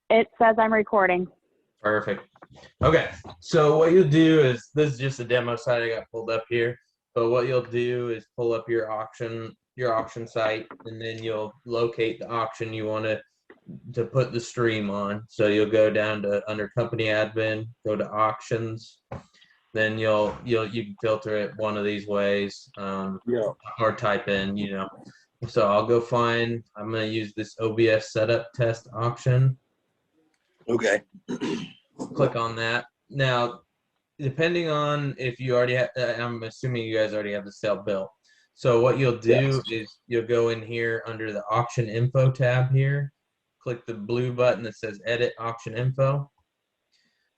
It says I'm recording. Perfect. Okay, so what you'll do is, this is just a demo site I got pulled up here, but what you'll do is pull up your auction site, and then you'll locate the auction you want to put the stream on. So you'll go down to under company admin, go to auctions, then you can filter it one of these ways, Yeah. or type in, So I'm gonna use this OBS setup test auction. Okay. Click on that. Now, depending on if you already have, I'm assuming you guys already have the sale built. So what you'll do is you'll go in here under the auction info tab here, click the blue button that says edit auction info.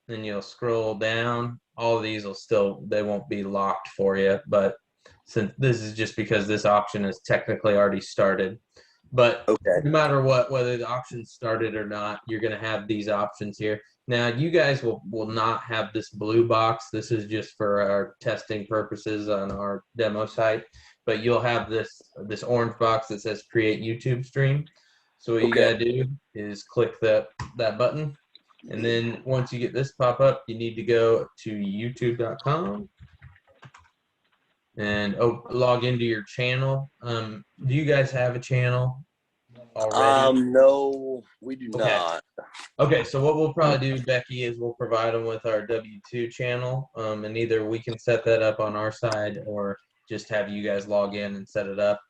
Then you'll scroll down. All of these they won't be locked for you, but since this is just because this auction is technically already started. But no matter what, whether the auction started or not, you're going to have these options here. Now, you guys will not have this blue box. This is just for our testing purposes on our demo site. But you'll have this orange box that says Create YouTube Stream. So what you got to do is click that button. And then once you get this pop up, you need to go to youtube.com and log into your channel. Do you guys have a channel already? No, we do not. Okay, so what we'll probably do, Becky, is we'll provide them with our W2 channel, and either we can set that up on our side or just have you guys log in and set it up.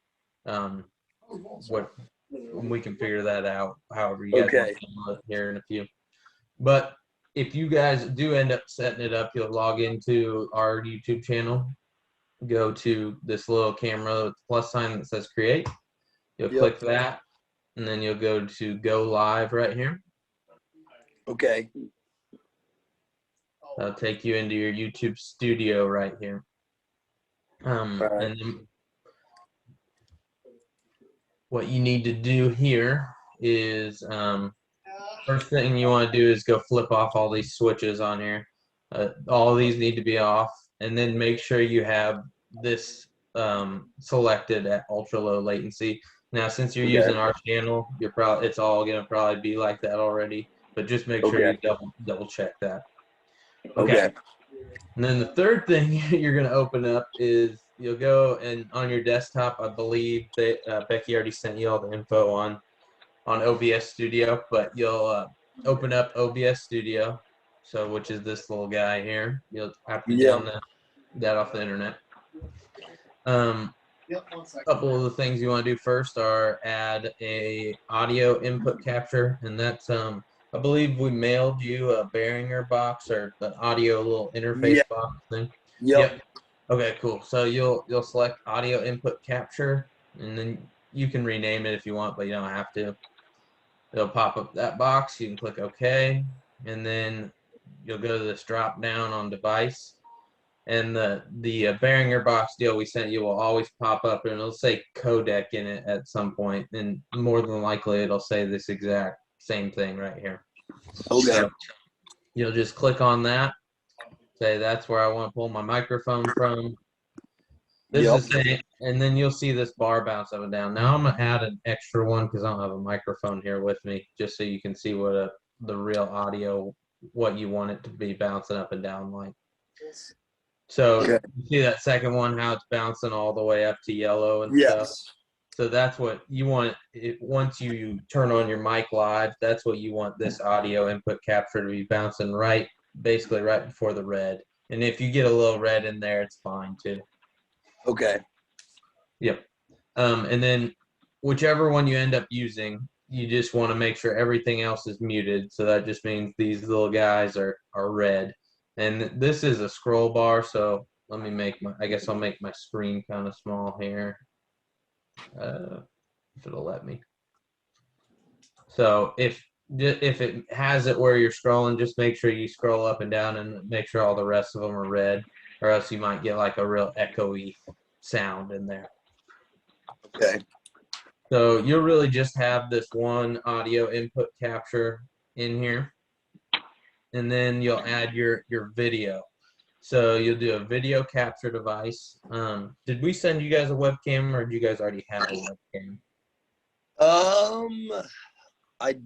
We can figure that out however you guys want to handle it here in a few. But if you guys do end up setting it up, you'll log into our YouTube channel, go to this little camera with the plus sign that says create. You'll click that, and then you'll go to go live right here. Okay. That'll take you into your YouTube studio right here. And then what you need to do here is first thing you want to do is go flip off all these switches on here. All of these need to be off, and then make sure you have this selected at ultra low latency. Now, since you're using our channel, it's all gonna probably be like that already, but just make sure you double check that. Okay. And then the third thing you're gonna open up is you'll go and on your desktop, I believe that Becky already sent you all the info on OBS Studio, but you'll open up OBS Studio, which is this little guy here. You'll have to download that off the internet. A couple of the things you want to do first are add a audio input capture, and that's I believe we mailed you a Behringer box or the audio little interface box thing. Yep. Okay, cool. So you'll select audio input capture, and then you can rename it if you want, but you don't have to. It'll pop up that box. You can click OK, and then you'll go to this drop down on device, and the Behringer box deal we sent you will always pop up, and it'll say codec in it at some point, and more than likely it'll say this exact same thing right here. Okay. So you'll just click on that, say that's where I want to pull my microphone from. This is saying, and then you'll see this bar bounce up and down. Now I'm gonna add an extra one because I don't have a microphone here with me, just so you can see what the real audio, what you want it to be bouncing up and down like. So you see that second one, how it's bouncing all the way up to yellow and stuff. So that's what you want. Once you turn on your mic live, that's what you want this audio input capture to be bouncing basically right before the red. And if you get a little red in there, it's fine too. Okay. Yep. And then whichever one you end up using, you just want to make sure everything else is muted. So that just means these little guys are red. And this is a scroll bar, so let me I guess I'll make my screen kind of small here. If it'll let me. So if it has it where you're scrolling, just make sure you scroll up and down and make sure all the rest of them are red, or else you might get like a real echoey sound in there. Okay. So you'll really just have this one audio input capture in here, and then you'll add your video. So you'll do a video capture device. Did we send you guys a webcam, or do you guys already have a webcam?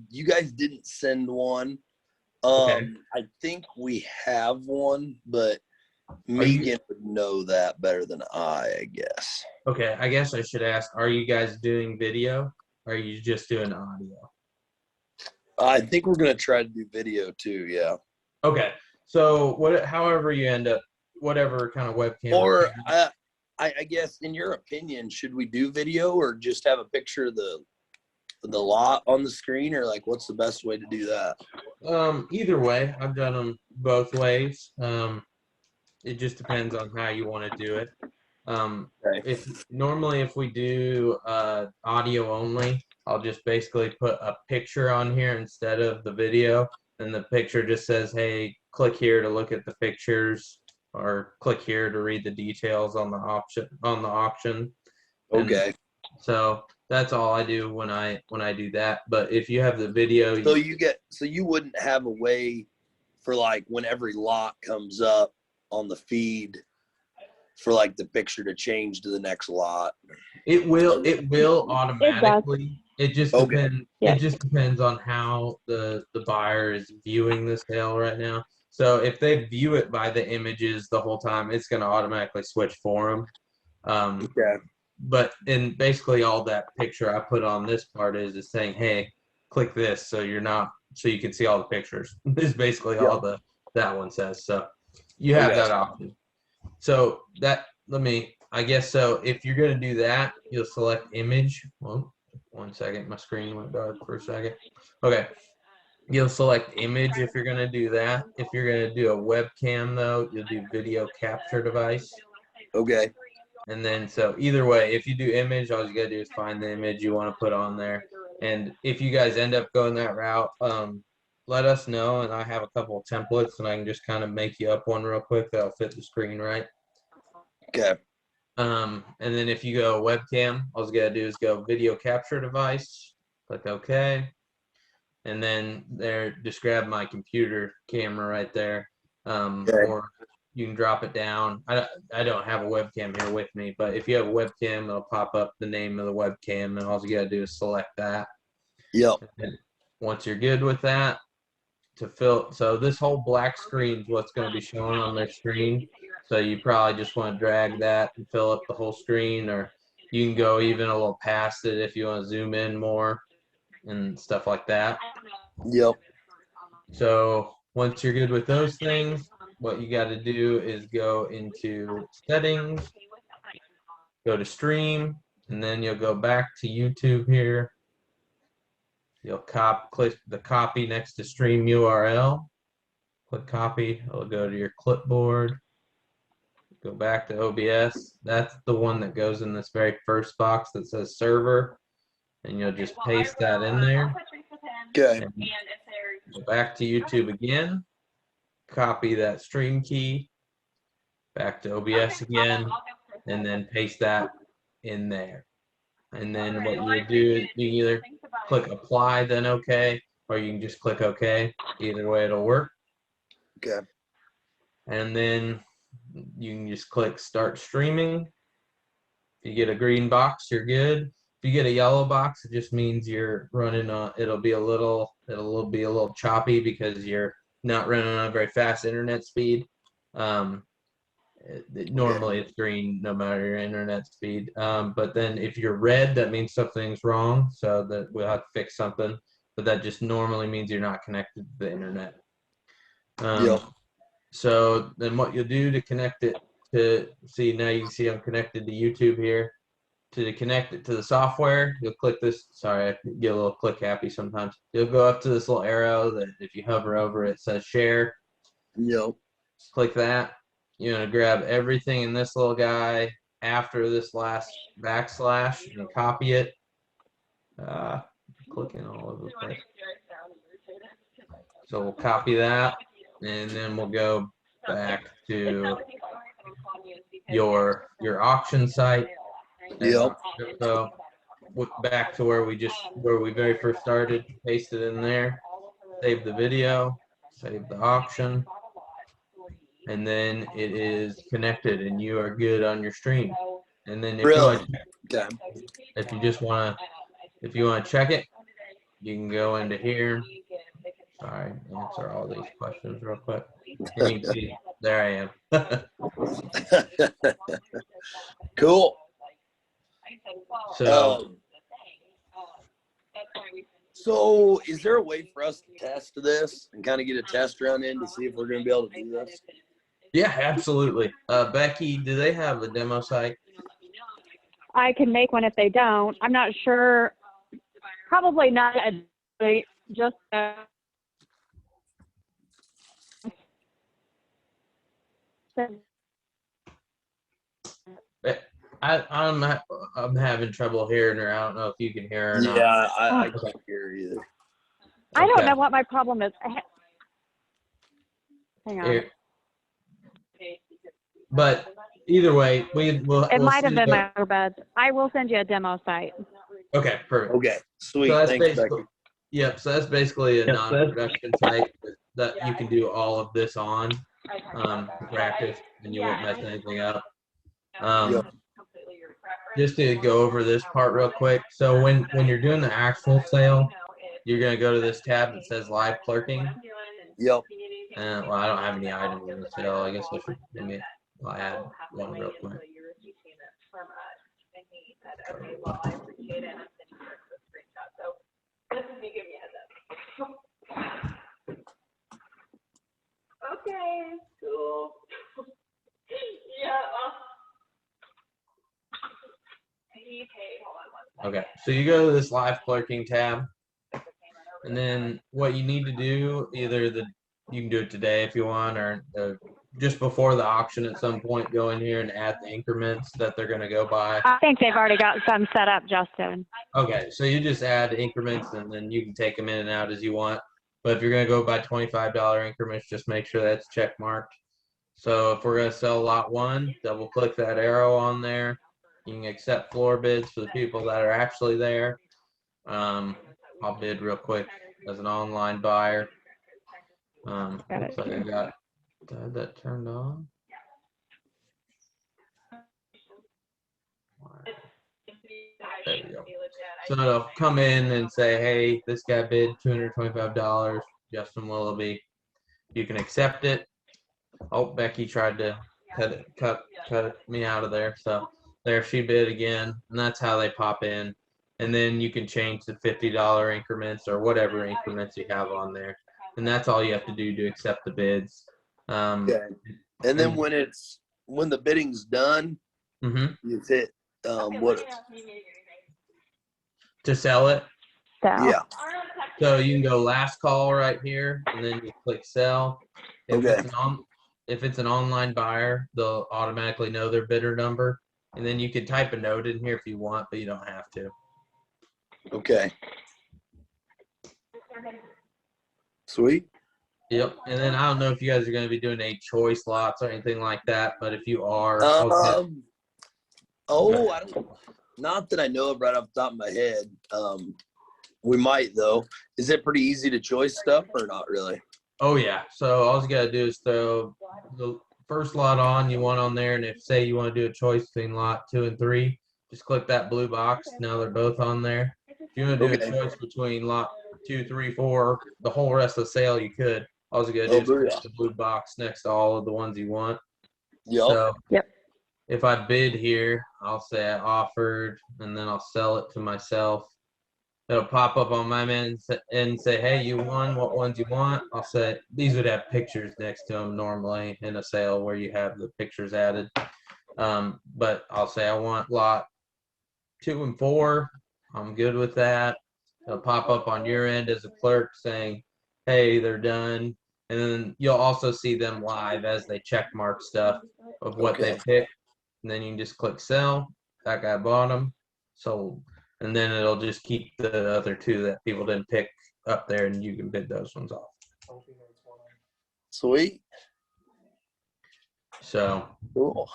You guys didn't send one. Okay. I think we have one, but Are you Megan would know that better than I guess. okay? I guess I should ask, are you guys doing video? Or are you just doing audio? I think we're gonna try to do video too. Yeah. Okay. So however you end up, whatever kind of webcam Or I guess, in your opinion, should we do video or just have a picture of the lot on the screen, or like what's the best way to do that? Either way, I've done them both ways. It just depends on how you want to do it. Okay. If we do audio only, I'll just basically put a picture on here instead of the video, and the picture just says, "Hey, click here to look at the pictures," or "Click here to read the details on the auction." And Okay. so that's all I do when I do that. But if you have the video, So you wouldn't have a way for like when every lot comes up on the feed for like the picture to change to the next lot. it will automatically. It just Okay. depends. Yeah. It just depends on how the buyer is viewing the sale right now. So if they view it by the images the whole time, it's going to automatically switch for them. Okay. But in basically all that picture I put on this part is saying, hey, click this so you can see all the pictures. This is basically Yep. all that one says. So you have Okay. that option. So I guess so if you're gonna do that, you'll select image. Well, 1 second, my screen went dark for a second. Okay. You'll select image if you're gonna do that. If you're gonna do a webcam though, you'll do video capture device. Okay. And then, so either way, if you do image, all you gotta do is find the image you want to put on there. And if you guys end up going that route, let us know. And I have a couple of templates, and I can just kind of make you up one real quick that'll fit the screen right. Okay. And then if you go webcam, all you gotta do is go video capture device, click OK, and then there, just grab my computer camera right there, Okay. or you can drop it down. I don't have a webcam here with me, but if you have a webcam, it'll pop up the name of the webcam, and all you gotta do is select that. Yep. And once you're good with that, so this whole black screen is what's going to be showing on their screen. So you probably just want to drag that and fill up the whole screen, or you can go even a little past it if you want to zoom in more and stuff like that. Yep. So once you're good with those things, what you got to do is go into settings, go to stream, and then you'll go back to YouTube here. You'll click the copy next to stream URL. Click copy. It'll go to your clipboard. Go back to OBS. That's the one that goes in this very first box that says server. And you'll just paste that in there. Okay. And go back to YouTube again. Copy that stream key. Back to OBS again. And then paste that in there. And then what you do is you either click apply, then OK, or you can just click OK. Either way, it'll work. Okay. And then you can just click start streaming. If you get a green box, you're good. If you get a yellow box, it just means you're running on, it'll be a little choppy because you're not running on a very fast internet speed. Normally it's green no matter your internet speed. But then if you're red, that means something's wrong. So that we'll have to fix something. But that just normally means you're not connected to the internet. Yep. So then what you'll do to connect it to, see, now you can see I'm connected to YouTube here. To connect it to the software, you'll click this. Sorry, I get a little click happy sometimes. You'll go up to this little arrow that if you hover over it says share. Yep. Click that. You're going to grab everything in this little guy after this last backslash and copy it. Clicking all over the place. So we'll copy that, and then we'll go back to your auction site. Yep. So back to where we very first started, paste it in there, save the video, save the auction, and then it is connected and you are good on your stream. And then if Really? you want to check it, you can go into here. Sorry, answer all these questions real quick. And you can see, there I am. Cool. So, so is there a way for us to test this and kind of get a test run in to see if we're going to be able to do this? yeah, absolutely. Becky, do they have a demo site? I can make one if they don't. I'm not sure. Probably not. Just I'm having trouble hearing her. I don't know if you can hear her or not. Yeah, I can't hear either. I don't Okay. know what my problem is. Hang on. Here. But either way, we'll Might have see been my earbuds. I will send you a demo site. Okay, perfect. Okay, sweet. So that's Thanks, basically, Becky. yep. So that's basically a non-production site that you can do all of this on to practice, and you won't mess anything up. Yep. Just to go over this part real quick. So when you're doing the actual sale, you're gonna go to this tab that says live clerking. Yep. Well, I don't have any items in the sale. I guess I should I'll add one real quick. Okay, cool. Yeah. Okay, so you go to this live clerking tab, and then what you need to do, you can do it today if you want, or just before the auction at some point, go in here and add the increments that they're going to go by. I think they've already got some set up, Justin. Okay, so you just add increments, and then you can take them in and out as you want. But if you're going to go by $25 increments, just make sure that's check marked. So if we're going to sell lot 1, double click that arrow on there. You can accept floor bids for the people that are actually there. I'll bid real quick as an online buyer. Looks like I got that turned on. There we go. So it'll come in and say, hey, this guy bid $225, Justin Willoughby. You can accept it. Oh, Becky tried to cut me out of there. So there she bid again, and that's how they pop in. And then you can change the $50 increments or whatever increments you have on there. And that's all you have to do to accept the bids. Okay. And then when the bidding's done, you hit what? To sell it. Yeah. So you can go last call right here, and then you click sell. If it's an online buyer, they'll automatically know their bidder number, and then you can type a note in here if you want, but you don't have to. Okay. Sweet. Yep. And then I don't know if you guys are going to be doing any choice lots or anything like that, but if you are, I don't. Not that I know of right off the top of my head. We might though. Is it pretty easy to choice stuff or not really? Oh yeah. So all you got to do is throw the first lot on you want on there, and if say you want to do a choice between lot 2 and 3, just click that blue box. Now they're both on there. If you want to do a choice between lot 2, 3, 4, the whole rest of the sale, you could. All you got to do is click the blue box next to all of the ones you want. Yep. So if I bid here, I'll say I offered, and then I'll sell it to myself. It'll pop up on my end and say, hey, you won, what ones you want? I'll say, these would have pictures next to them normally in a sale where you have the pictures added. But I'll say I want lot 2 and 4. I'm good with that. It'll pop up on your end as a clerk saying, hey, they're done. And then you'll also see them live as they check mark stuff of what they picked. And then you can just click sell. That guy bought them, sold. And then it'll just keep the other 2 that people didn't pick up there, and you can bid those ones off. Sweet. So cool.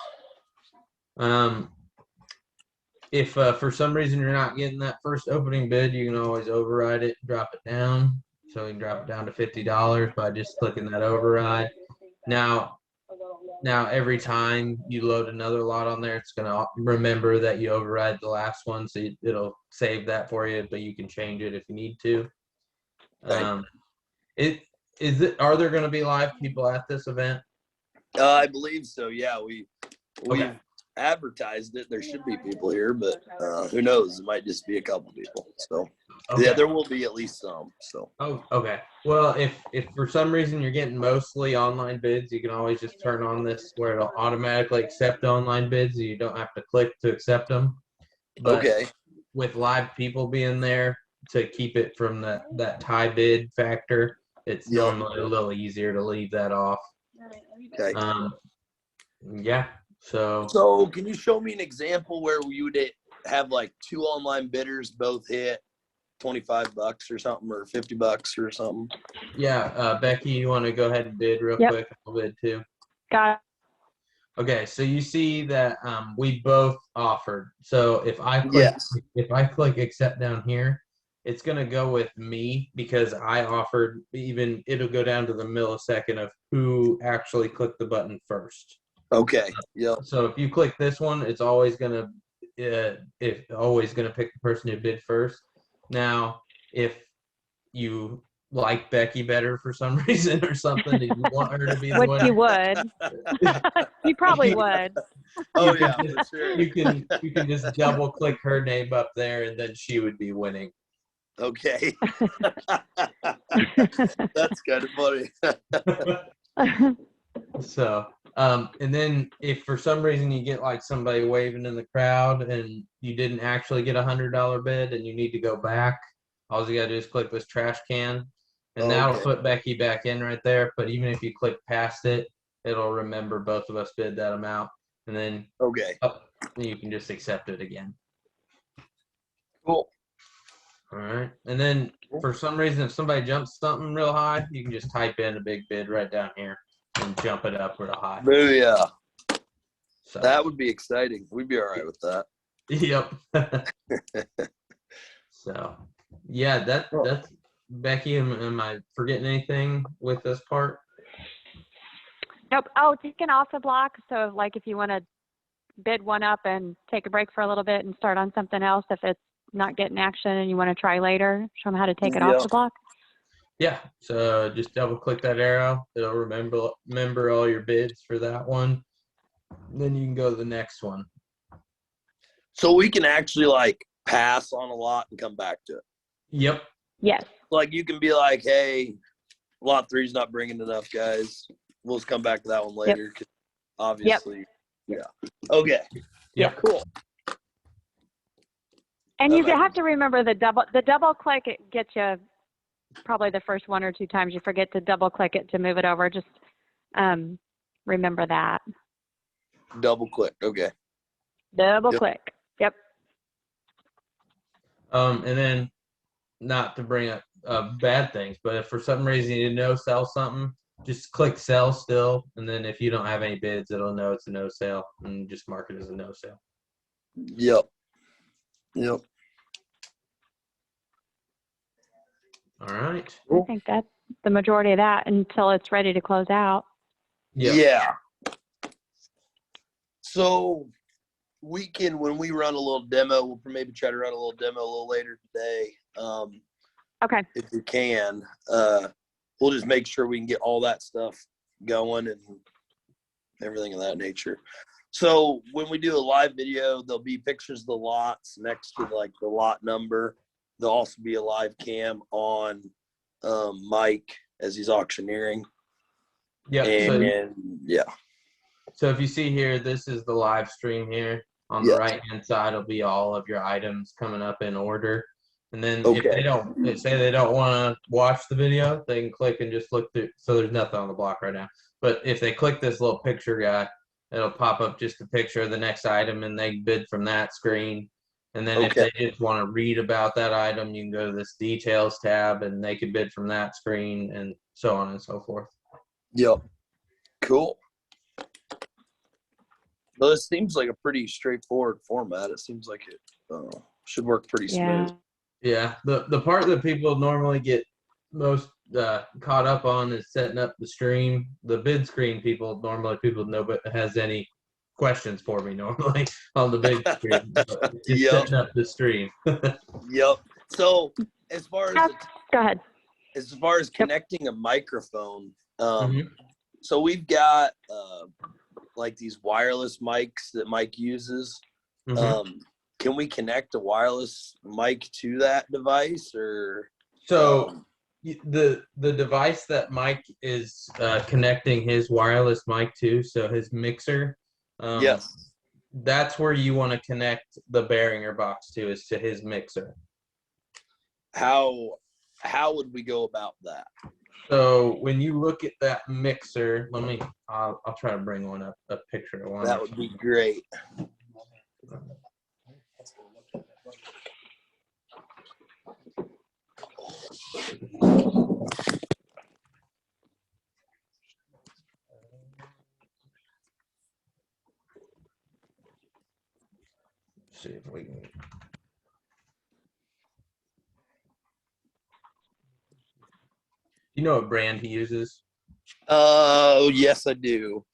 If for some reason you're not getting that first opening bid, you can always override it, drop it down. So you can drop it down to $50 by just clicking that override. Now every time you load another lot on there, it's going to remember that you override the last one, so it'll save that for you, but you can change it if you need to. Um, are there going to be live people at this event? I believe so. Yeah, we've Okay. advertised it. There should be people here, but who knows? It might just be a couple people. So Okay. yeah, there will be at least some. So Oh, okay. Well, if for some reason you're getting mostly online bids, you can always just turn on this where it'll automatically accept online bids. So you don't have to click to accept them. But okay, with live people being there to keep it from that tie bid factor, it's Yep. normally a little easier to leave that off. okay. Yeah. So can you show me an example where you would have like 2 online bidders both hit $25 or something, or $50 or something? Yeah, Becky, you want to go ahead and bid real quick? I'll bid too. Got it. Okay, so you see that we both offered. So if I click accept down here, it's gonna go with me because I offered. Even it'll go down to the millisecond of who actually clicked the button first. Okay. Yep. So if you click this one, it's always gonna pick the person who bid first. Now, if you like Becky better for some reason or something, and you want her to be the Which winner, you would. You probably would. Oh yeah, for sure. you can just double click her name up there, and then she would be winning. Okay. That's kind of funny. So, and then if for some reason you get like somebody waving in the crowd and you didn't actually get $100 bid and you need to go back, all you gotta do is click this trash can, and that'll Okay. put Becky back in right there. But even if you click past it, it'll remember both of us bid that amount, and then Okay. you can just accept it again. Cool. All right, and then for some reason, if somebody jumps something real high, you can just type in a big bid right down here and jump it up real high. Booyah. So That would be exciting. We'd be all right with that. yep. So yeah, that's Becky. Am I forgetting anything with this part? Nope. Oh, taking off the block. So like if you want to bid one up and take a break for a little bit and start on something else, if it's not getting action and you want to try later, show them how to take it off the block. Yeah. So just double click that arrow. It'll remember all your bids for that one. Then you can go to the next one. So we can actually like pass on a lot and come back to it. Yep. Yes. Like you can be like, hey, lot 3's not bringing enough guys. We'll just come back to that one later. Yep. Obviously. Yep. Yeah. Okay. Yeah. Cool. And you have to remember the double click. It gets you probably the first 1 or 2 times. You forget to double click it to move it over. Just remember that. Double click. Okay. Double click. Yep. And then not to bring up bad things, but if for some reason you no sell something, just click sell still, and then if you don't have any bids, it'll know it's a no sale and just mark it as a no sale. Yep. Yep. All right. I think that's the majority of that until it's ready to close out. Yep. Yeah. So we can, when we run a little demo, we'll maybe try to run a little demo a little later today. Okay. If we can, we'll just make sure we can get all that stuff going and everything of that nature. So when we do a live video, there'll be pictures of the lots next to like the lot number. There'll also be a live cam on Mike as he's auctioneering. Yeah. And yeah. So if you see here, this is the live stream here. On the right-hand side will be all of your items coming up in order. And then if they don't want to watch the video, they can click and just look through. So there's nothing on the block right now. But if they click this little picture guy, it'll pop up just a picture of the next item, and they bid from that screen. And then if they just want to read about that item, you can go to this details tab, and they can bid from that screen, and so on and so forth. Yep. Cool. Well, this seems like a pretty straightforward format. It seems like it should work pretty smooth. Yeah. The part that people normally get most caught up on is setting up the stream. The bid screen people nobody has any questions for me normally on the big screen. Just setting up the stream. Yep. So as far as go ahead. as far as connecting a microphone, Mhm. so we've got like these wireless mics that Mike uses. Mhm. Can we connect a wireless mic to that device, or So the device that Mike is connecting his wireless mic to, so his mixer, yes? that's where you want to connect the Behringer box to, is to his mixer. How would we go about that? So when you look at that mixer, I'll try to bring one up, a picture of one. That would be great. See if we can. You know what brand he uses? Oh, yes, I do.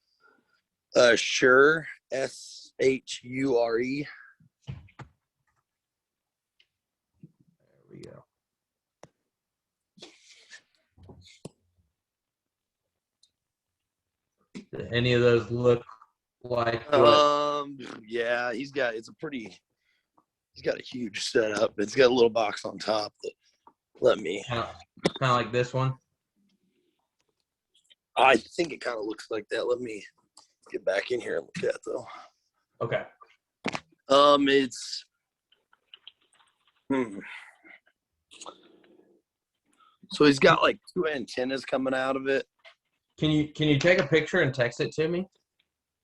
Shure, SHURE. There we go. Do any of those look like what? Yeah, he's got a huge setup. It's got a little box on top that Kind of like this one? I think it kind of looks like that. Let me get back in here and look at it, though. Okay. It's so he's got like 2 antennas coming out of it. Can you take a picture and text it to me?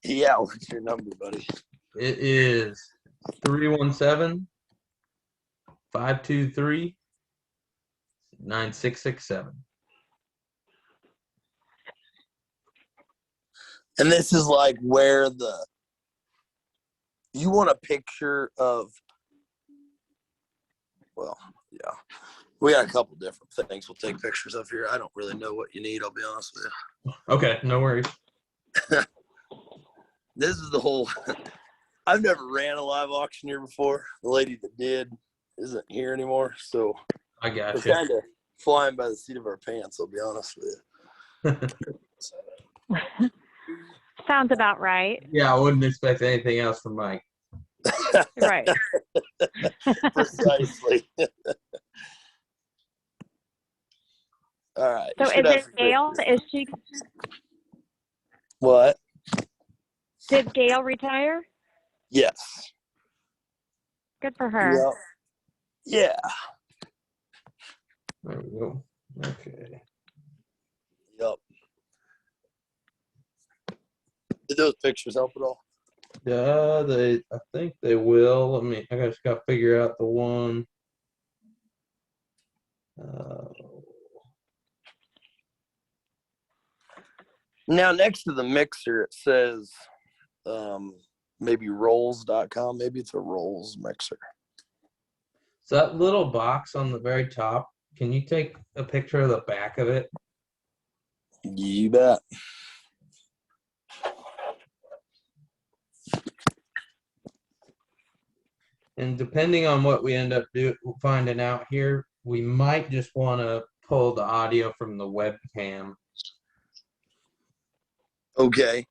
Yeah, what's your number, buddy? It is 317-523-9667. And this is like where you want a picture of, well, yeah. We got a couple different things we'll take pictures of here. I don't really know what you need, I'll be honest with you. Okay, no worries. This is the whole, I've never ran a live auction here before. The lady that did isn't here anymore, so I got we're you. kind of flying by the seat of our pants, I'll be honest with you. Sounds about right. Yeah, I wouldn't expect anything else from Mike. Right. Precisely. All right. So is it Gail? Is she? What? Did Gail retire? Yes. Good for her. Yeah. There we go. Okay. Yep. Did those pictures help at all? Yeah, I think they will. I just got to figure out the one. Now, next to the mixer, it says maybe rolls.com. Maybe it's a Rolls mixer. So that little box on the very top, can you take a picture of the back of it? You bet. And depending on what we end up finding out here, we might just want to pull the audio from the webcam. Okay.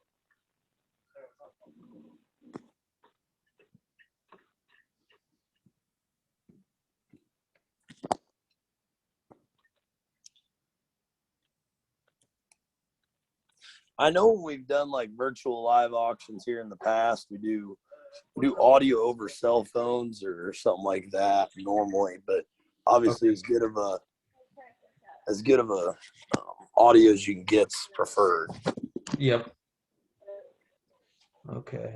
I know when we've done like virtual live auctions here in the past, we do audio over cell phones or something like that normally, but obviously Okay. as good of a audio as you can get's preferred. Yep. Okay.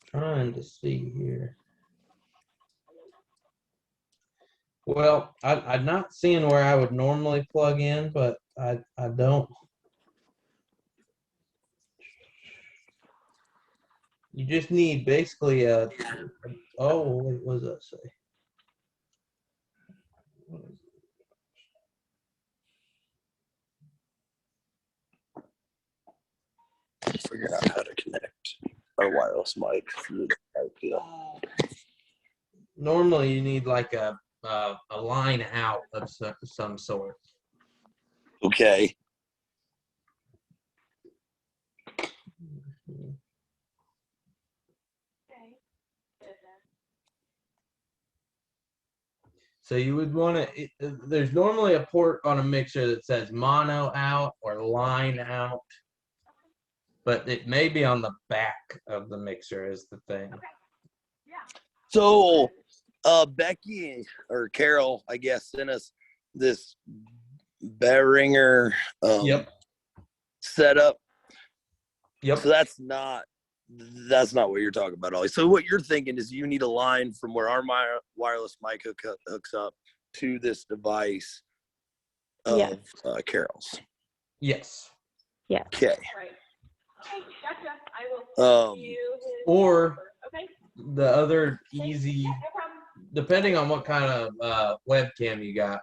Trying to see here. Well, I'm not seeing where I would normally plug in, but I don't. You just need basically oh, what does that say? Figure out how to connect a wireless mic through the IP. Normally you need like a a line out of some sort. Okay. So you would want to, there's normally a port on a mixer that says mono out or line out, but it may be on the back of the mixer is the thing. So Becky or Carol, I guess, sent us this Behringer Yep. setup. Yep. So that's not what you're talking about, Ollie. So what you're thinking is you need a line from where our wireless mic hooks up to this device of Yes. Carol's. Yes. Yeah. Okay. Right. Okay, gotcha. I will send you his Or number. Okay. the other easy, Yeah, no problem. depending on what kind of webcam you got,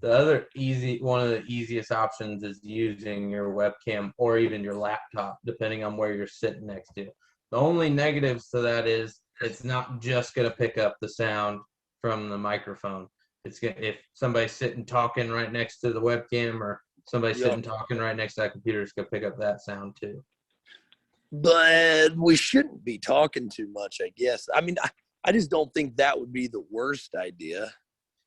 one of the easiest options is using your webcam or even your laptop, depending on where you're sitting next to. The only negatives to that is it's not just going to pick up the sound from the microphone. If somebody's sitting talking right next to the webcam or somebody's sitting talking right next to that computer, it's going to pick up that sound too. But we shouldn't be talking too much, I guess. I mean, I just don't think that would be the worst idea.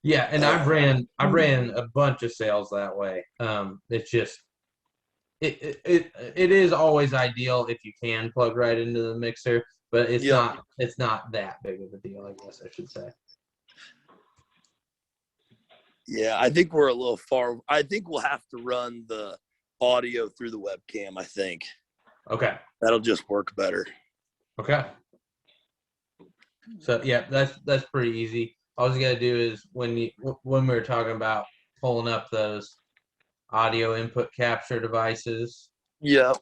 Yeah, and I ran a bunch of sales that way. It's just it is always ideal if you can plug right into the mixer, but it's not that big of a deal, I guess I should say. Yeah, I think we're a little far. I think we'll have to run the audio through the webcam, I think. Okay. That'll just work better. Okay. So yeah, that's pretty easy. All you gotta do is when we were talking about pulling up those audio input capture devices, Yeah.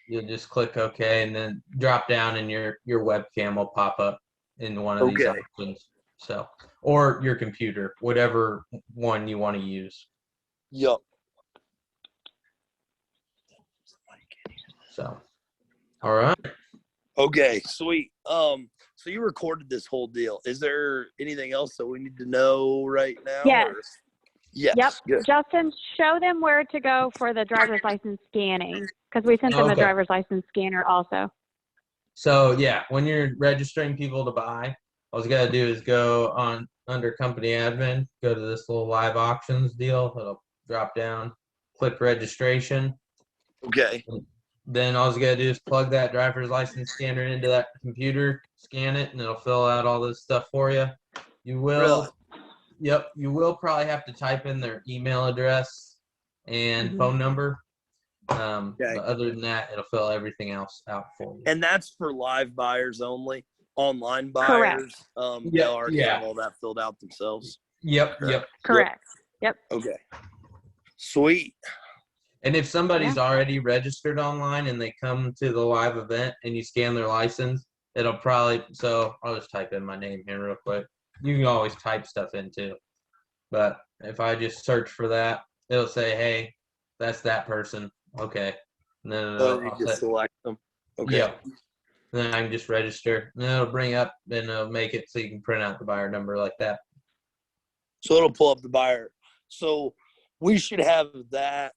you'll just click OK and then drop down and your webcam will pop up in one of these options. So, or your computer, whatever one you want to use. Yep. So, all right. Okay, sweet. So you recorded this whole deal. Is there anything else that we need to know right now? Yes. Or? Yes. Yep. Good. Justin, show them where to go for the driver's license scanning because we sent them a driver's license scanner also. So yeah, when you're registering people to buy, all you gotta do is go on under company admin, go to this little live auctions deal. It'll drop down, click registration. Okay. Then all you gotta do is plug that driver's license scanner into that computer, scan it, and it'll fill out all this stuff for you. You will, yep, you will probably have to type in their email address and phone number. But other than that, it'll fill everything else out for you. And that's for live buyers only. Online buyers, Correct. they'll already have all that filled out themselves. Yep. Correct. Yep. Okay. Sweet. And if somebody's already registered online and they come to the live event and you scan their license, it'll probably, so I'll just type in my name here real quick. You can always type stuff in too. But if I just search for that, it'll say, hey, that's that person. Okay. And then You just select them. Okay. Yeah. Then I can just register. And then it'll bring up and it'll make it so you can print out the buyer number like that. So it'll pull up the buyer. So we should have that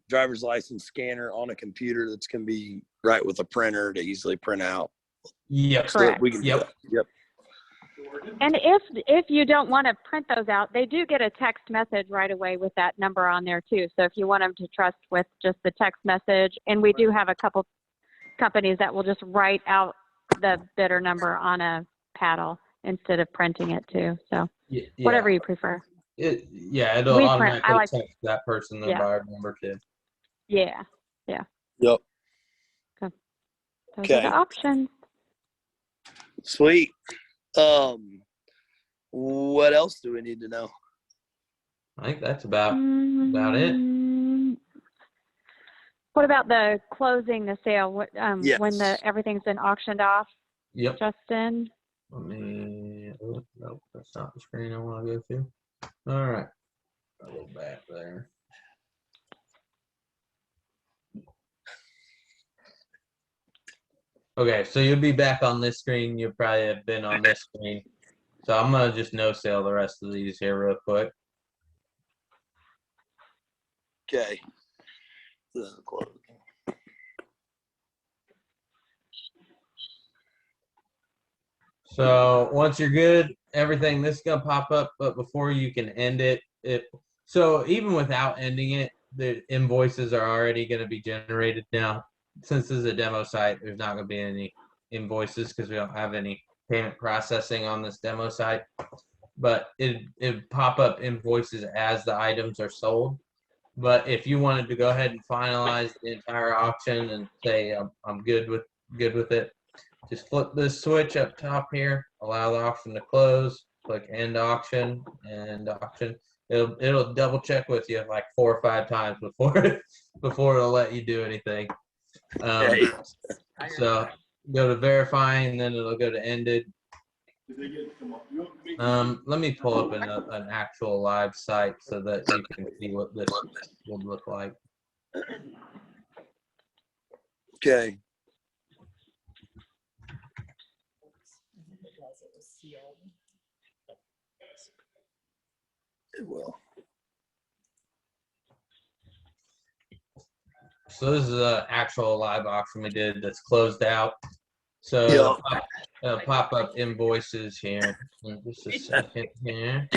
driver's license scanner on a computer that's going to be right with a printer to easily print out. Yep. Correct. We can do that. Yep. And if you don't want to print those out, they do get a text message right away with that number on there too. So if you want them to trust with just the text message, and we do have a couple companies that will just write out the bidder number on a paddle instead of printing it too. So whatever you prefer. It'll automatically text that person their buyer number too. Yeah. Yep. Those are the options. Sweet. What else do we need to know? I think that's about it. What about the closing the sale? Yes. When everything's been auctioned off? Yep. Justin? Let me, nope, that's not the screen I want to go to. All right. I'll go back there. Okay, so you'll be back on this screen. You probably have been on this screen. So I'm gonna just no sale the rest of these here real quick. Okay. So once you're good, everything this is gonna pop up, but before you can end it, so even without ending it, the invoices are already gonna be generated now. Since this is a demo site, there's not gonna be any invoices because we don't have any payment processing on this demo site. But it pop up invoices as the items are sold. But if you wanted to go ahead and finalize the entire auction and say I'm good with it, just flip this switch up top here, allow the auction to close, click end auction, and auction. It'll double check with you like 4 or 5 times before it'll let you do anything. Okay. So go to verifying, then it'll go to ended. Let me pull up an actual live site so that you can see what this would look like. Okay. It will. So this is an actual live auction we did that's closed out. So pop up invoices here. Just a second here.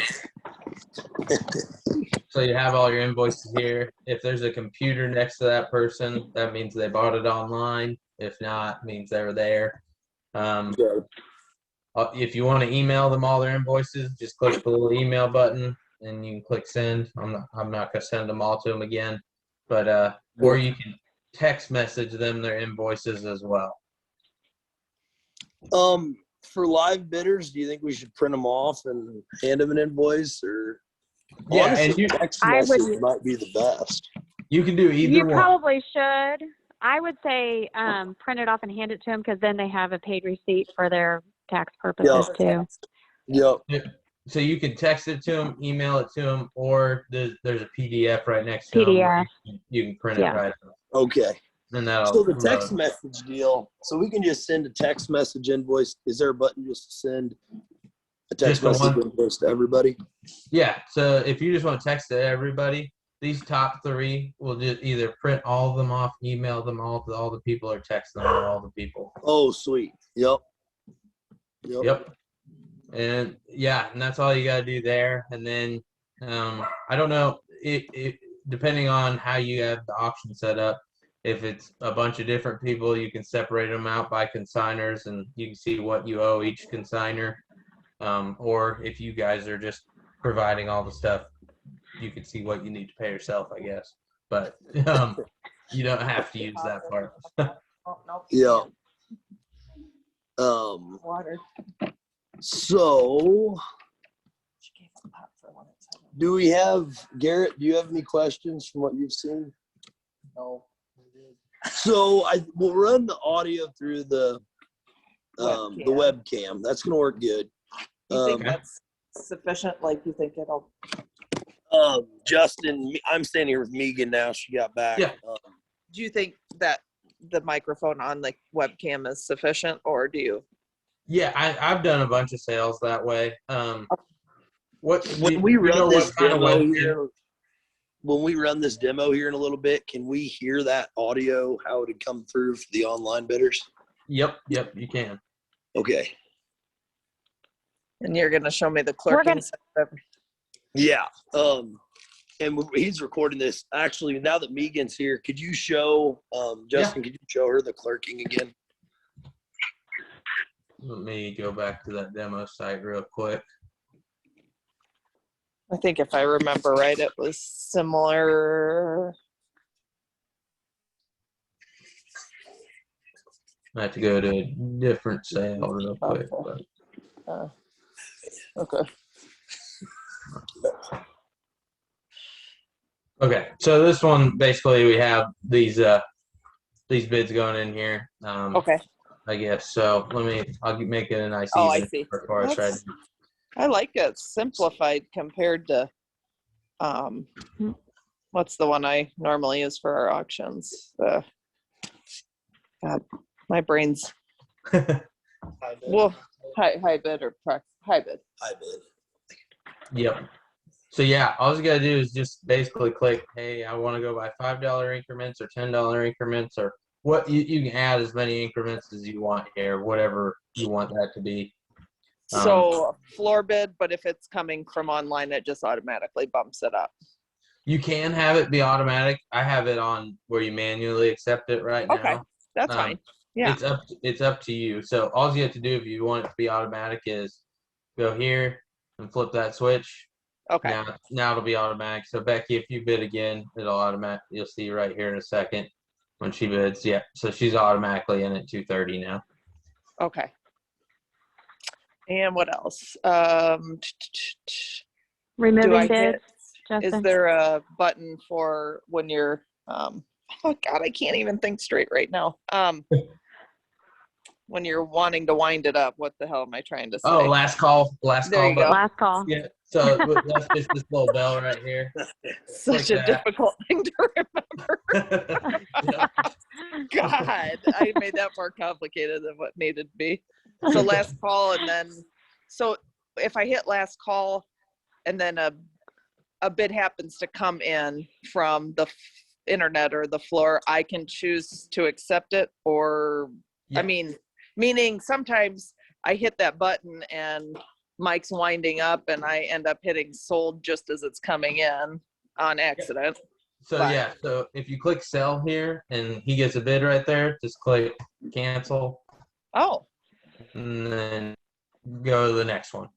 So you have all your invoices here. If there's a computer next to that person, that means they bought it online. If not, it means they were there. If you want to email them all their invoices, just click the little email button and you can click send. I'm not gonna send them all to them again, but or you can text message them their invoices as well. For live bidders, do you think we should print them off and hand them an invoice, or Yeah, honestly, and text I would- message might be the best? you can do either You one. probably should. I would say print it off and hand it to them because then they have a paid receipt for their tax purposes too. Yep. So you can text it to them, email it to them, or there's a PDF right next to them. PDF. You can print it right up. Okay. And that'll So the text load. message deal, so we can just send a text message invoice. Is there a button just to send a text Just the message one? invoice to everybody? Yeah. So if you just want to text it to everybody, these top 3 will just either print all of them off, email them all to all the people, or text them to all the people. Oh, sweet. Yep. And yeah, and that's all you got to do there. And then I don't know, it depending on how you have the auction set up. If it's a bunch of different people, you can separate them out by consigners, and you can see what you owe each consigner. Or if you guys are just providing all the stuff, you can see what you need to pay yourself, I guess. But you don't have to use that part. Yeah. Water. So do we have, Garrett, do you have any questions from what you've seen? No. So we'll run the audio through the webcam. That's gonna work good. You think that's sufficient? Like, you think it'll? Justin, I'm standing here with Megan now. She got back. Yeah. Do you think that the microphone on the webcam is sufficient, or do you? Yeah, I've done a bunch of sales that way. When we run this demo here, when we run this demo here in a little bit, can we hear that audio, how it would come through for the online bidders? Yep, you can. Okay. And you're going to show me the clerking. Yeah. And he's recording this. Actually, now that Megan's here, could you show, Justin, could you show her the clerking again? Let me go back to that demo site real quick. I think if I remember right, it was similar. I have to go to a different sale real quick. But. Okay. Okay, so this one basically we have these bids going in here. Okay. I guess so. I'll make it a nice Oh, I easy see. for us right now. I like it simplified compared to what's the one I normally use for our auctions? God, my brain's well, High bid or high bid. High bid. Yep. So yeah, all you gotta do is just basically click, hey, I want to go by $5 increments or $10 increments, or what you can add as many increments as you want here, whatever you want that to be. So floor bid, but if it's coming from online, it just automatically bumps it up. You can have it be automatic. I have it on where you manually accept it right Okay, now. that's fine. Yeah. It's up to you. So all you have to do if you want it to be automatic is go here and flip that switch. Okay. Now it'll be automatic. So Becky, if you bid again, it'll automatic. You'll see right here in a second when she bids. Yeah. So she's automatically in at 230 now. Okay. And what else? Removing bids, Justin. Is there a button for when you're, oh God, I can't even think straight right now. When you're wanting to wind it up, what the hell am I trying to say? Oh, last call. There you go. Last call. Yeah. So that's just this little bell right here. Such a difficult thing to remember. God, I made that more complicated than what needed to be. So last call, and then, so if I hit last call and then a bid happens to come in from the internet or the floor, I can choose to accept it, or, Yeah. I mean, meaning sometimes I hit that button and Mike's winding up and I end up hitting sold just as it's coming in on accident. So yeah, so if you click sell here and he gets a bid right there, just click cancel Oh, and then go to the next one.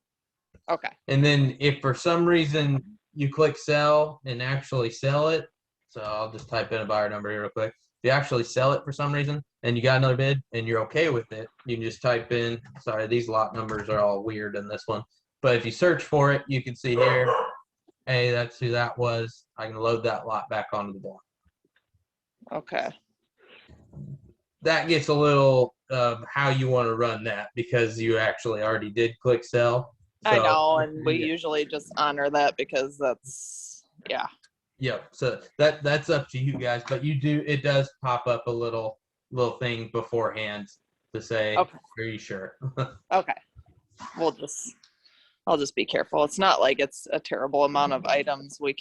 okay. And then if for some reason you click sell and actually sell it, so I'll just type in a buyer number here real quick. If you actually sell it for some reason and you got another bid and you're okay with it, you can just type in, sorry, these lot numbers are all weird in this one. But if you search for it, you can see here, hey, that's who that was. I can load that lot back onto the block. Okay. That gets a little how you want to run that because you actually already did click sell. So, I know, and we usually just honor that because that's, yeah. Yep. So that's up to you guys, but it does pop up a little thing beforehand to say, Okay. Are you sure? Okay. I'll just be careful. It's not like it's a terrible amount of items. We're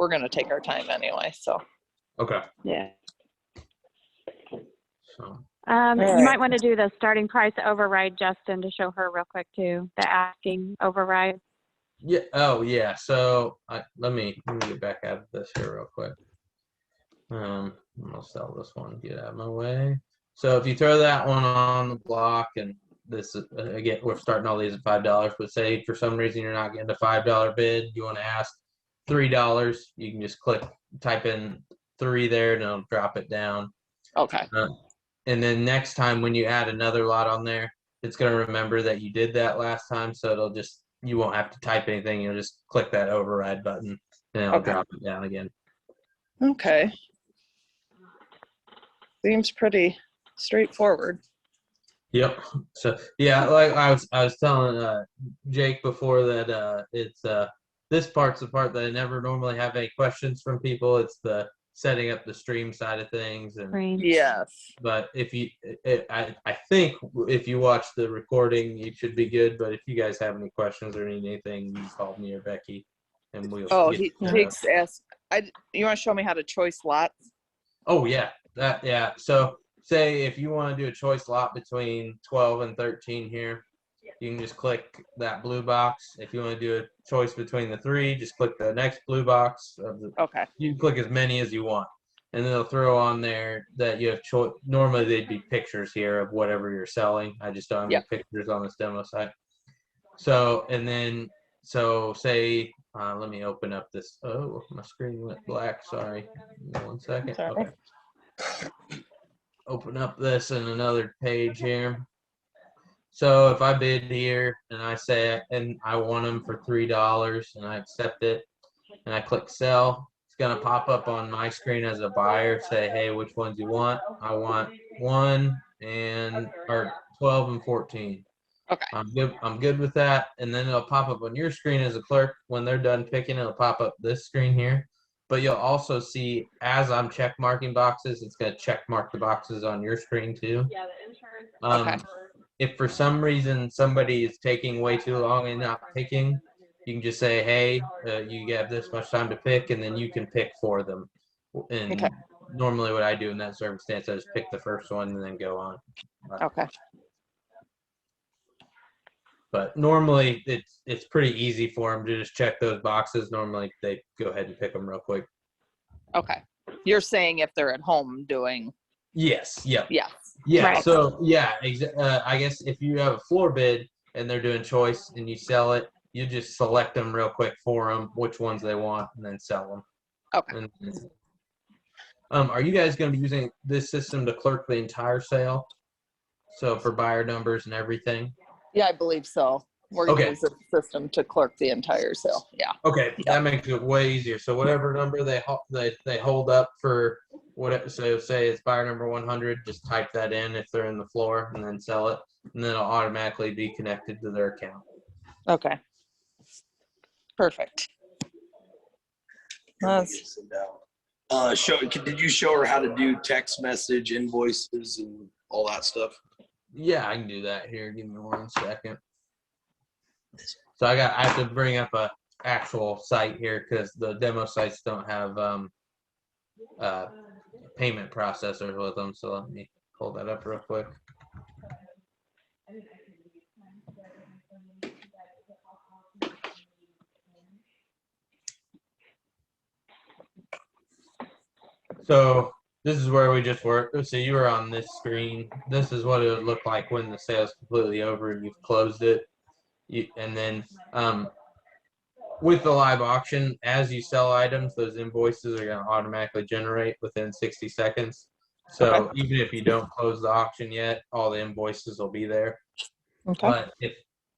going to take our time anyway. So. Okay. Yeah. So You might want to do the starting price override, Justin, to show her real quick too. The asking override. yeah. Oh yeah. So let me get back out of this here real quick. I'm gonna sell this one. Get out of my way. So if you throw that one on the block, and this again, we're starting all these at $5. But say for some reason you're not getting a $5 bid, you want to ask $3. You can just type in 3 there, and it'll drop it down. Okay. And then next time when you add another lot on there, it's gonna remember that you did that last time, so you won't have to type anything. You'll just click that override button, and it'll drop it down again. Okay. Seems pretty straightforward. Yep. So yeah, like I was telling Jake before that it's this part's the part that I never normally have any questions from people. It's the setting up the stream side of things, and Yes. but if you I think if you watch the recording you should be good. But if you guys have any questions or need anything, you call me or Becky, and we'll. Oh, Jake's asked. You want to show me how to choice lots? Oh yeah, yeah. So say if you want to do a choice lot between 12 and 13 here, you can just click that blue box. If you want to do a choice between the 3, just click the next blue box. Okay. You can click as many as you want, and then they'll throw on there that you have choice. Normally they'd be pictures here of whatever you're selling. I just don't have any pictures on this demo site. So say let me open up this. Oh, my screen went black. Sorry. 1 second. Sorry. Okay. Open up this in another page here. So if I bid here and I say, and I want them for $3 and I accept it and I click sell, it's going to pop up on my screen as a buyer, say, hey, which ones you want? I want 1 or 12 and 14. Okay. I'm good with that. And then it'll pop up on your screen as a clerk. When they're done picking, it'll pop up this screen here. But you'll also see as I'm check marking boxes, it's going to check mark the boxes on your screen too. Yeah, the insurance. Okay. if for some reason somebody is taking way too long and not picking, you can just say, hey, you have this much time to pick, and then you can pick for them. And Okay. normally what I do in that circumstance, I just pick the first one and then go on. Okay. But normally it's pretty easy for them to just check those boxes. Normally they go ahead and pick them real quick. Okay. You're saying if they're at home doing. Yes. Yep. Yeah. Yeah. Right. So yeah, I guess if you have a floor bid and they're doing choice and you sell it, you just select them real quick for them, which ones they want, and then sell them. Okay. And, are you guys going to be using this system to clerk the entire sale? So for buyer numbers and everything? Yeah, I believe so. We're going to Okay. use the system to clerk the entire sale. Yeah. Okay, Yeah. that makes it way easier. So whatever number they hold up for what, so say it's buyer number 100, just type that in if they're in the floor and then sell it, and then it'll automatically be connected to their account. Okay. Perfect. That's, Did you show her how to do text message invoices and all that stuff? Yeah, I can do that here. Give me 1 second. So I have to bring up a actual site here because the demo sites don't have payment processors with them. So let me pull that up real quick. So this is where we just worked. So you were on this screen. This is what it would look like when the sale's completely over and you've closed it. And then with the live auction, as you sell items, those invoices are going to automatically generate within 60 seconds. So even if you don't close the auction yet, all the invoices will be there. okay. But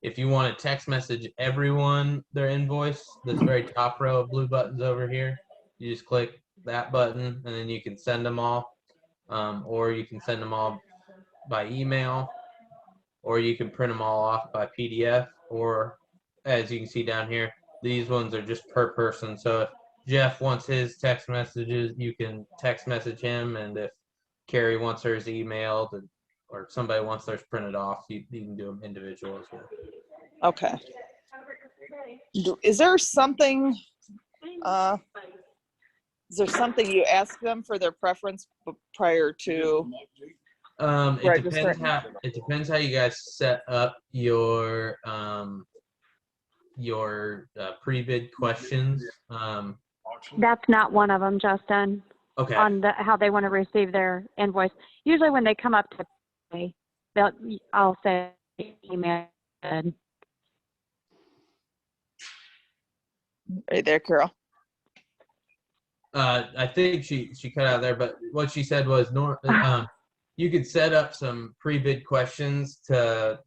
if you want to text message everyone their invoice, this very top row of blue buttons over here, you just click that button and then you can send them all. Or you can send them all by email, or you can print them all off by PDF, or as you can see down here, these ones are just per person. So if Jeff wants his text messages, you can text message him, and if Carrie wants hers emailed, or somebody wants theirs printed off, you can do them individual as well. Okay. Is there something you ask them for their preference prior to registering? It depends how you guys set up your pre-bid questions. That's not one of them, Justin. Okay. On how they want to receive their invoice. Usually when they come up to pay, I'll say email. Right there, Carol. I think she cut out there, but what she said was you could set up some pre-bid questions to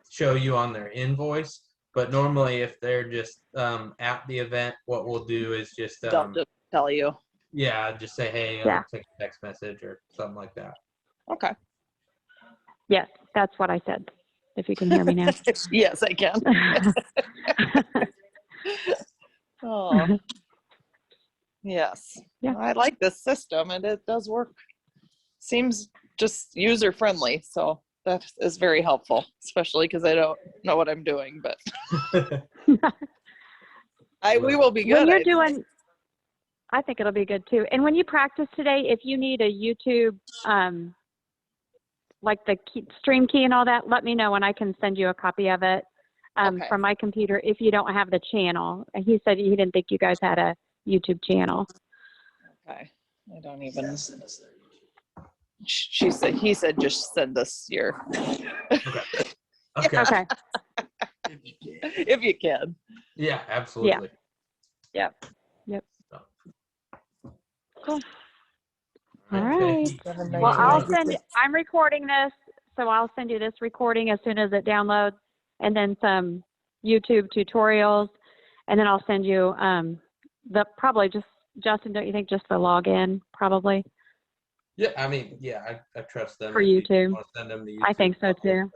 show you on their invoice. But normally, if they're just at the event, what we'll do is just They'll just tell you. Yeah, just say, hey, take a text message or something like that. Okay. Yes, that's what I said. If you can hear me now. Yes, I can. Oh, yes. Yeah. I like this system, and it does work. Seems just user friendly, so that is very helpful, especially because I don't know what I'm doing. But we will be good. When you're I think it'll be good too. And when you practice today, if you need a YouTube, like the stream key and all that, let me know and I can send you a copy of it from my computer if you don't have the channel. He said he didn't think you guys had a YouTube channel. Okay. I don't even. He said just send us your. Okay. If you can. Yeah, absolutely. Yep. Cool. All right. Well, I'm recording this, so I'll send you this recording as soon as it downloads, and then some YouTube tutorials, and then I'll send you probably just, Justin, don't you think just the login probably? Yeah, I mean, yeah, I trust them. For YouTube. Want to send them to YouTube. I think so too.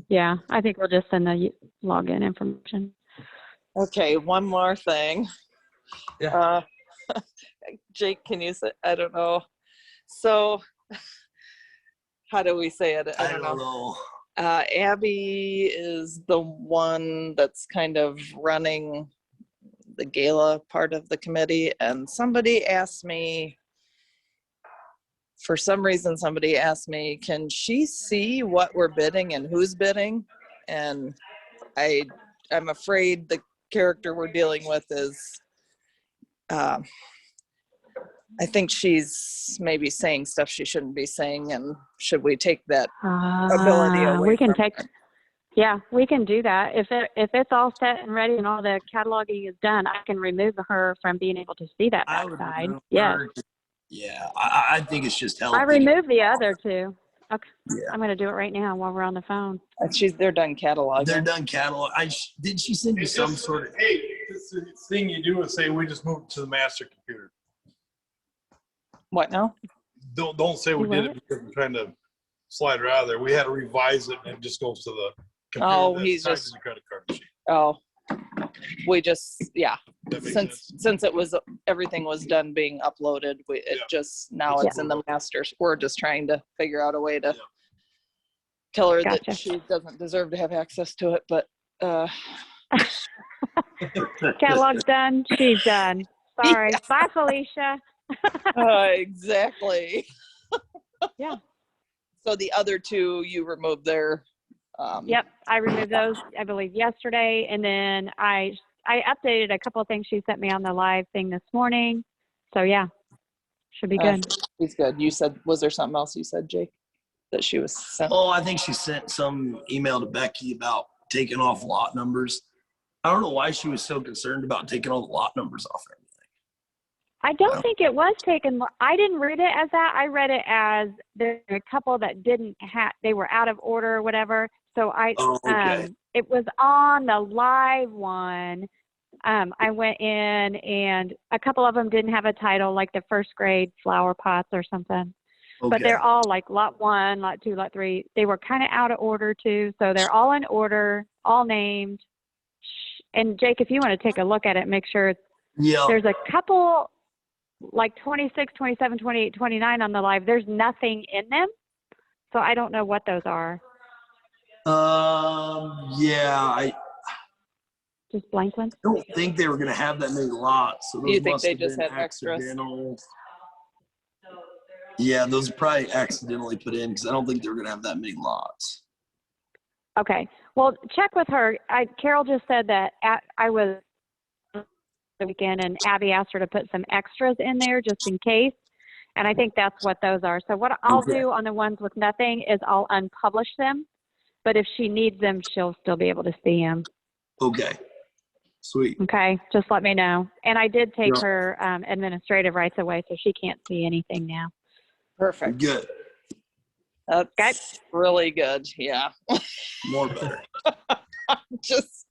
Yeah, I think we'll just send the login information. Okay, one more thing. Yeah. Jake, can you say, I don't know. So how do we say it? I don't know. Abby is the one that's kind of running the gala part of the committee, and for some reason somebody asked me, can she see what we're bidding and who's bidding? And I'm afraid the character we're dealing with is I think she's maybe saying stuff she shouldn't be saying, and should we take that ability away? We can from take. her? Yeah, we can do that. If it's all set and ready and all the cataloging is done, I can remove her from being able to see that backside. Yeah. Yeah, I think it's just healthy. I removed the other two. Okay. Yeah. I'm going to do it right now while we're on the phone. They're done cataloging. They're done catalog. Did she send you some sort of? Hey, this thing you do is say we just moved to the master computer. What now? Don't say we did it because we're trying to slide her out of there. We had to revise it, and it just goes to the computer. Oh, that's he's tied to just- the credit card machine. Oh, we just, yeah. That makes sense. Since everything was done being uploaded, now it's in the masters. We're just trying to figure out a way to tell her Gotcha. that she doesn't deserve to have access to it, but Catalog's done. She's done. Sorry. Yeah. Bye, Felicia. exactly. Yeah. So the other two, you removed their. Yep, I removed those, I believe, yesterday, and then I updated a couple of things she sent me on the live thing this morning. So yeah, should be good. He's good. You said, was there something else you said, Jake, that she was sent? Oh, I think she sent some email to Becky about taking off lot numbers. I don't know why she was so concerned about taking all the lot numbers off everything. I don't think it was taken. I didn't read it as that. I read it as there were a couple that didn't have, they were out of order or whatever. So it was on the live one. I went in and a couple of them didn't have a title, like the first grade flower pots or something. Okay. But they're all like lot 1, lot 2, lot 3. They were kind of out of order too. So they're all in order, all named. And Jake, if you want to take a look at it, make sure there's a couple like 26, 27, 28, 29 on the live. There's nothing in them. So I don't know what those are. I Just blank ones? don't think they were going to have that many lots. So those You think must they have just been had extras? accidental. Yeah, those are probably accidentally put in because I don't think they were going to have that many lots. Okay. Well, check with her. Carol just said that I was the weekend and Abby asked her to put some extras in there just in case. And I think that's what those are. So what I'll do on the ones with nothing is I'll unpublish them. But if she needs them, she'll still be able to see them. Okay. Sweet. Okay. Just let me know. And I did take her administrative rights away, so she can't see anything now. Perfect. Good. That's really good. Yeah. More better.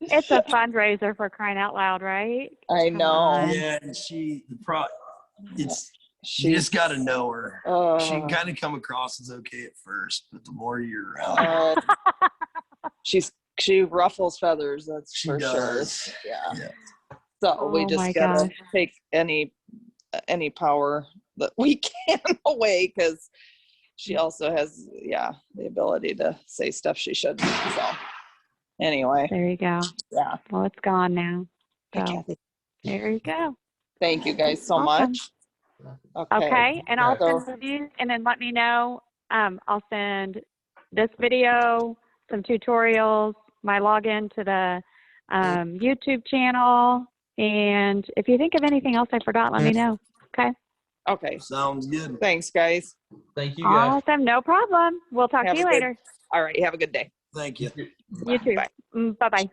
It's a fundraiser for crying out loud, right? I Come know. on. Yeah, and you just got to know her. She can kind of come across as okay at first, but the more you're around, she ruffles feathers. That's she for does. sure. Yeah. Oh So we just gotta take any power that we can away, because she also has the ability to say stuff she shouldn't. So anyway. There you go. Yeah. Well, it's gone now. So Okay. there you go. Thank you guys so Awesome. much. Okay. And I'll send reviews and then let me know. I'll send this video, some tutorials, my login to the YouTube channel. And if you think of anything else I forgot, let me know. Okay. Okay. Sounds good. Thanks, guys. Thank you, guys. Awesome. No problem. We'll talk to you later. All right. Have a good day. Thank you. You too. Bye. Bye-bye.